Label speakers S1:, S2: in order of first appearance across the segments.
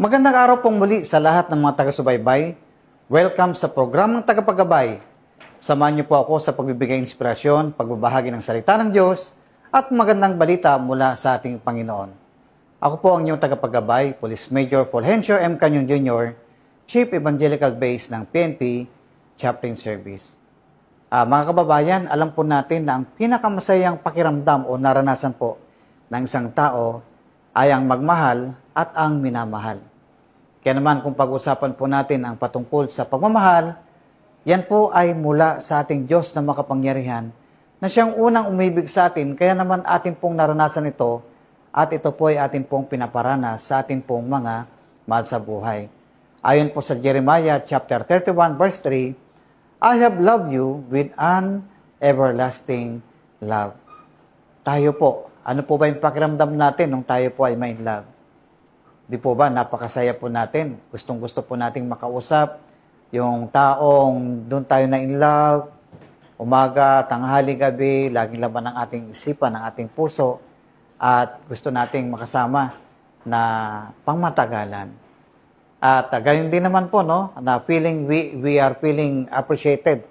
S1: Magandang araw pong muli sa lahat ng mga taga-subaybay. Welcome sa programang Tagapaggabay. Samahan niyo po ako sa pagbibigay inspirasyon, pagbabahagi ng salita ng Diyos, at magandang balita mula sa ating Panginoon. Ako po ang inyong tagapaggabay, Police Major Fulgencio M. Canyon Jr., Chief Evangelical Base ng PNP Chaplain Service. Mga kababayan, alam po natin na ang pinakamasayang pakiramdam o naranasan po ng isang tao ay ang magmahal at ang minamahal. Kaya naman kung pag-usapan po natin ang patungkol sa pagmamahal, yan po ay mula sa ating Diyos na makapangyarihan na siyang unang umibig sa atin, kaya naman atin pong naranasan ito at ito po ay atin pong pinaparanas sa atin pong mga mahal sa buhay. Ayon po sa Jeremiah chapter 31 verse 3, I have loved you with an everlasting love. Tayo po, ano po ba yung pakiramdam natin nung tayo po ay may love? Di po ba, napakasaya po natin. Gustong-gusto po nating makausap yung taong doon tayo na in love, umaga, tanghali, gabi, laging laban ng ating isipan, ng ating puso, at gusto nating makasama na pangmatagalan. At gayon din naman po, no, na we are feeling appreciated.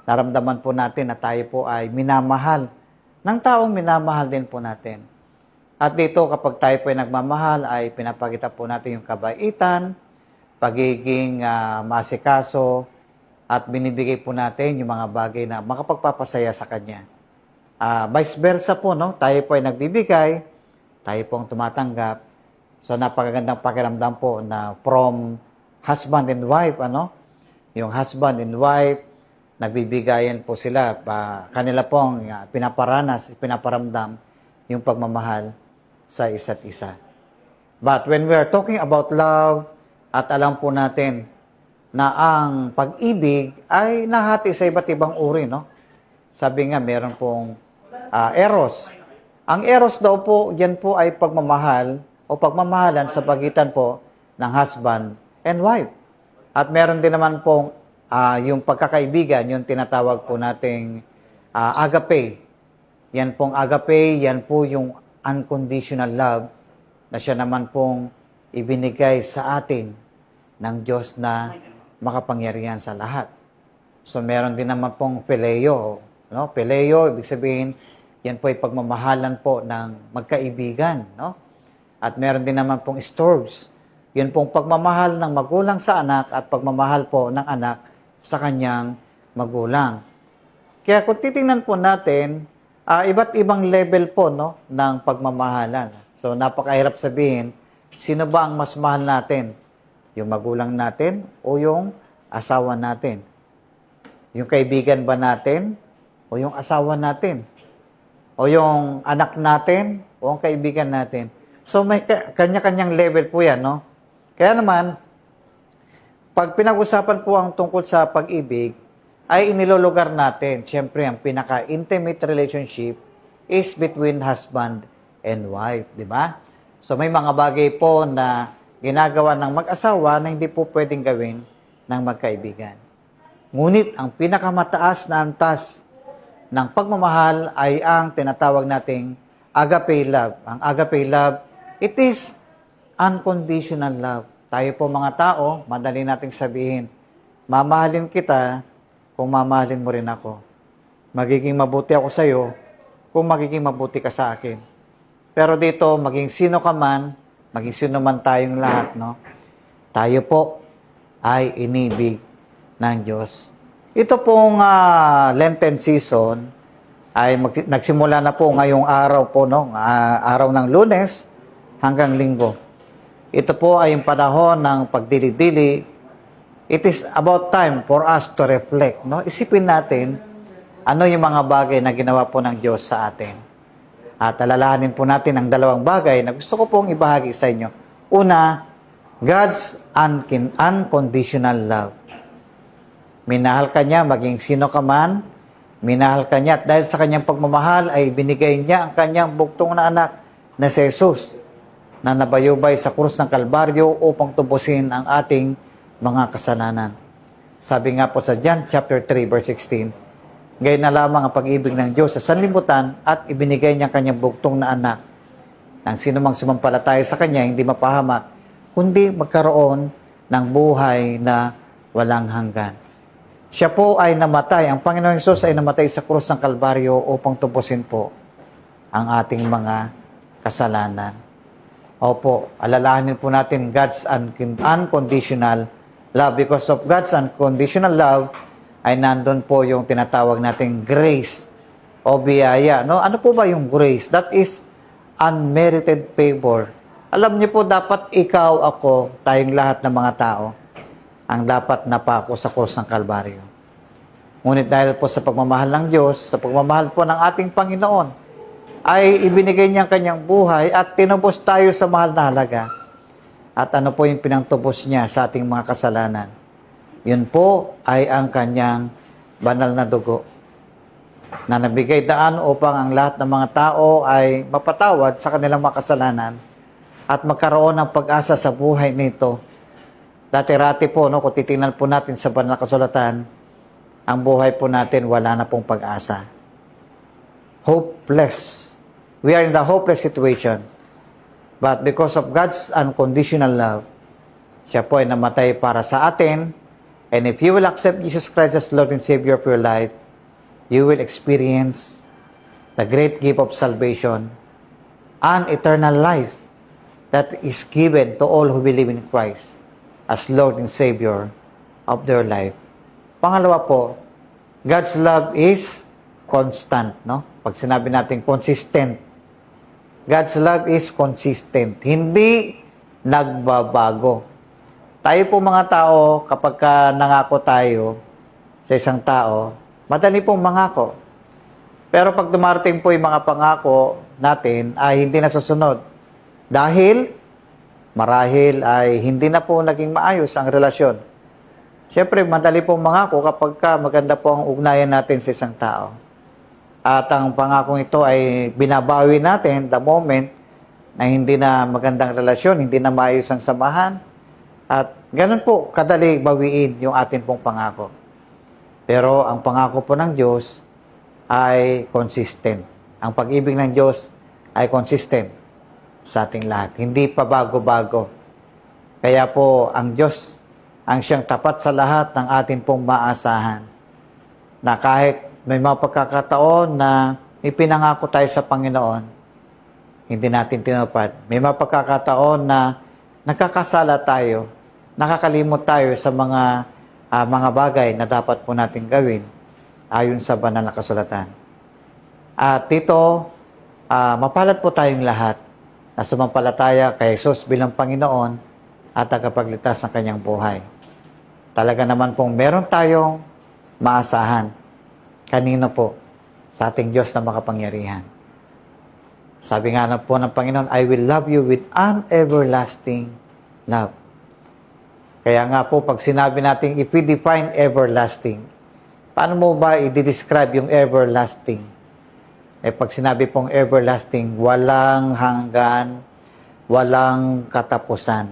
S1: Naramdaman po natin na tayo po ay minamahal ng taong minamahal din po natin. At dito, kapag tayo po ay nagmamahal, ay pinapakita po natin yung kabaitan, pagiging masikaso, at binibigay po natin yung mga bagay na makapagpapasaya sa Kanya. Vice versa po, no? Tayo po ay nagbibigay, tayo po ang tumatanggap. So, napakagandang pakiramdam po na from husband and wife, yung husband and wife, nagbibigayan po sila, kanila pong pinaparamdam yung pagmamahal sa isa't isa. But when we are talking about love, at alam po natin na ang pag-ibig ay nahati sa iba't ibang uri, no? Sabi nga, meron pong eros. Ang eros daw po, yan po ay pagmamahal o pagmamahalan sa pagitan po ng husband and wife. At meron din naman pong yung pagkakaibigan, yung tinatawag po nating agape. Yan pong agape, yan po yung unconditional love na siya naman pong ibinigay sa atin ng Diyos na makapangyarihan sa lahat. So meron din naman pong phileo. No? Phileo, ibig sabihin, yan po ay pagmamahalan po ng magkaibigan. No? At meron din naman pong storge. Yan pong pagmamahal ng magulang sa anak at pagmamahal po ng anak sa kanyang magulang. Kaya kung titingnan po natin, iba't ibang level po, no, ng pagmamahalan. So napakahirap sabihin, sino ba ang mas mahal natin? Yung magulang natin o yung asawa natin? Yung kaibigan ba natin o yung asawa natin? O yung anak natin o ang kaibigan natin? So may kanya-kanyang level po yan, no? Kaya naman, pag pinag-usapan po ang tungkol sa pag-ibig, ay inilulugar natin, siyempre, ang pinaka-intimate relationship is between husband and wife, di ba? So, may mga bagay po na ginagawa ng mag-asawa na hindi po pwedeng gawin ng magkaibigan. Ngunit, ang pinakamataas na antas ng pagmamahal ay ang tinatawag nating agape love. Ang agape love, it is unconditional love. Tayo po mga tao, madali nating sabihin, mamahalin kita kung mamahalin mo rin ako. Magiging mabuti ako sa iyo kung magiging mabuti ka sa akin. Pero dito, maging sino ka man, maging sino man tayong lahat, no? Tayo po ay inibig ng Diyos. Ito pong Lenten season ay nagsimula na po ngayong araw po, no? Araw ng Lunes hanggang Linggo. Ito po ay yung panahon ng pagdili-dili. It is about time for us to reflect. No? Isipin natin ano yung mga bagay na ginawa po ng Diyos sa atin. At alalahanin po natin ang dalawang bagay na gusto ko pong ibahagi sa inyo. Una, God's unconditional love. Minahal ka niya, maging sino ka man, minahal ka niya. At dahil sa kanyang pagmamahal ay binigay niya ang kanyang buktong na anak na si Jesus na nabayubay sa krus ng Kalbaryo upang tubusin ang ating mga kasalanan. Sabi nga po sa John chapter 3 verse 16, gayon na lamang ang pag-ibig ng Diyos sa sanlibutan at ibinigay niya kanyang buktong na anak. Nang sino mang sumampalataya sa kanya, hindi mapahamak, kundi magkaroon ng buhay na walang hanggan. Siya po ay namatay, ang Panginoon Hesus ay namatay sa krus ng Kalbaryo upang tubusin po ang ating mga kasalanan. Opo, alalahanin po natin God's unconditional love. Because of God's unconditional love, ay nandun po yung tinatawag nating grace o biyaya. No? Ano po ba yung grace? That is unmerited favor. Alam niyo po, dapat ikaw, ako, tayong lahat ng mga tao, ang dapat napako sa krus ng Kalbaryo. Ngunit dahil po sa pagmamahal ng Diyos, sa pagmamahal po ng ating Panginoon, ay ibinigay niya ang kanyang buhay at tinubos tayo sa mahal na halaga. At ano po yung pinangtubos niya sa ating mga kasalanan? Yun po ay ang kanyang banal na dugo na nabigay daan upang ang lahat ng mga tao ay mapatawad sa kanilang mga kasalanan at magkaroon ng pag-asa sa buhay nito. Dati-rati po, no, kung titingnan po natin sa banal na kasulatan, ang buhay po natin wala na pong pag-asa. Hopeless. We are in the hopeless situation. But because of God's unconditional love, siya po ay namatay para sa atin. And if you will accept Jesus Christ as Lord and Savior of your life, you will experience the great gift of salvation and eternal life that is given to all who believe in Christ as Lord and Savior of their life. Pangalawa po, God's love is constant, no? Pag sinabi natin consistent, God's love is consistent. Hindi nagbabago. Tayo po mga tao, kapag nangako tayo sa isang tao, madali pong mangako. Pero pag dumarating po yung mga pangako natin, ay hindi nasusunod. Dahil, marahil ay hindi na po naging maayos ang relasyon. Siyempre, madali pong mangako kapag maganda po ang ugnayan natin sa isang tao. At ang pangakong ito ay binabawi natin the moment na hindi na magandang relasyon, hindi na maayos ang samahan. At ganun po, kadali bawiin yung atin pong pangako. Pero ang pangako po ng Diyos ay consistent. Ang pag-ibig ng Diyos ay consistent sa ating lahat. Hindi pa bago-bago. Kaya po, ang Diyos ang siyang tapat sa lahat ng atin pong maasahan. Na kahit may mga pagkakataon na ipinangako tayo sa Panginoon, hindi natin tinupad. May mga pagkakataon na nakakasala tayo, nakakalimot tayo sa mga bagay na dapat po natin gawin ayon sa banal na kasulatan. At dito, mapalad po tayong lahat na sumampalataya kay Jesus bilang Panginoon at tagapagligtas ng kanyang buhay. Talaga naman pong meron tayong maasahan. Kanino po? Sa ating Diyos na makapangyarihan. Sabi nga na po ng Panginoon, I will love you with an everlasting love. Kaya nga po, pag sinabi natin, if we define everlasting, paano mo ba i-describe yung everlasting? Pag sinabi pong everlasting, walang hanggan, walang katapusan.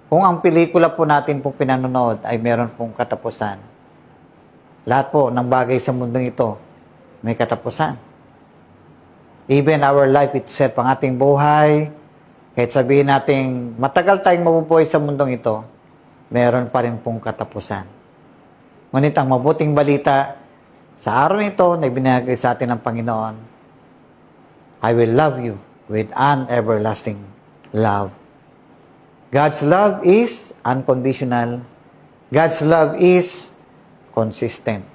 S1: Kung ang pelikula po natin pong pinanonood ay meron pong katapusan, lahat po ng bagay sa mundong ito may katapusan. Even our life itself, ang ating buhay, kahit sabihin natin matagal tayong mabubuhay sa mundong ito, meron pa rin pong katapusan. Ngunit ang mabuting balita, sa araw nito na ibinahagi sa atin ng Panginoon, I will love you with an everlasting love. God's love is unconditional. God's love is consistent.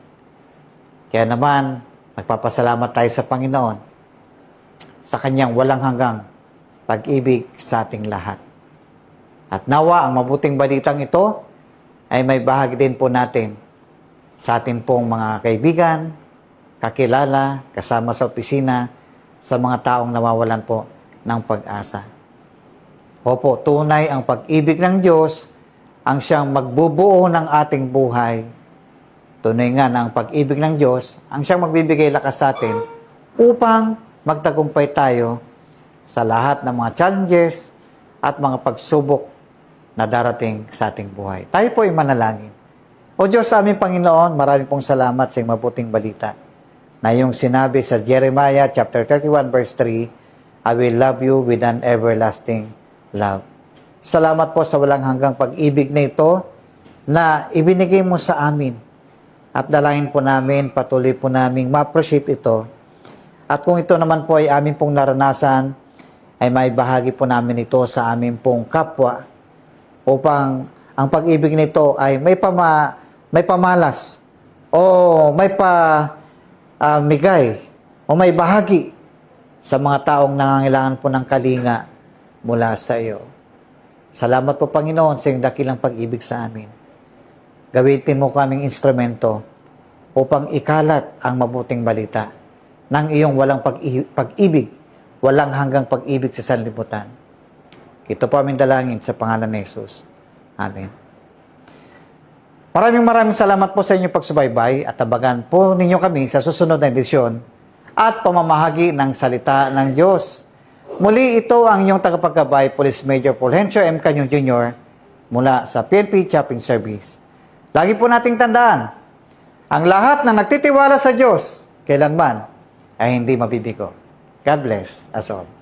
S1: Kaya naman, nagpapasalamat tayo sa Panginoon sa kanyang walang hanggang pag-ibig sa ating lahat. At nawa, ang mabuting balitang ito ay may bahagi din po natin sa ating pong mga kaibigan, kakilala, kasama sa opisina, sa mga taong nawawalan po ng pag-asa. Opo, tunay ang pag-ibig ng Diyos ang siyang magbubuo ng ating buhay. Tunay nga na ang pag-ibig ng Diyos ang siyang magbibigay lakas sa atin upang magtagumpay tayo sa lahat ng mga challenges at mga pagsubok na darating sa ating buhay. Tayo po ay manalangin. O Diyos, sa aming Panginoon, marami pong salamat sa iyong mabuting balita na yung sinabi sa Jeremiah chapter 31 verse 3, I will love you with an everlasting love. Salamat po sa walang hanggang pag-ibig na ito na ibinigay mo sa amin. At dalahin po namin, patuloy po namin ma-appreciate ito. At kung ito naman po ay amin pong naranasan, ay may bahagi po namin ito sa amin pong kapwa upang ang pag-ibig nito ay may pamalas o may migay o may bahagi sa mga taong nangangailangan po ng kalinga mula sa iyo. Salamat po, Panginoon, sa iyong dakilang pag-ibig sa amin. Gamitin mo kaming instrumento upang ikalat ang mabuting balita ng iyong walang pag-ibig, walang hanggang pag-ibig sa sanlibutan. Ito po aming dalangin sa pangalan ni Jesus. Amen. Maraming salamat po sa inyong pagsubaybay at tabagan po ninyo kami sa susunod na edisyon at pamamahagi ng salita ng Diyos. Muli ito ang inyong tagapagkabay, Police Major Fulgencio M. Canyon Jr. mula sa PNP Shopping Service. Lagi po nating tandaan, ang lahat na nagtitiwala sa Diyos, kailanman ay hindi mabibigo. God bless us all.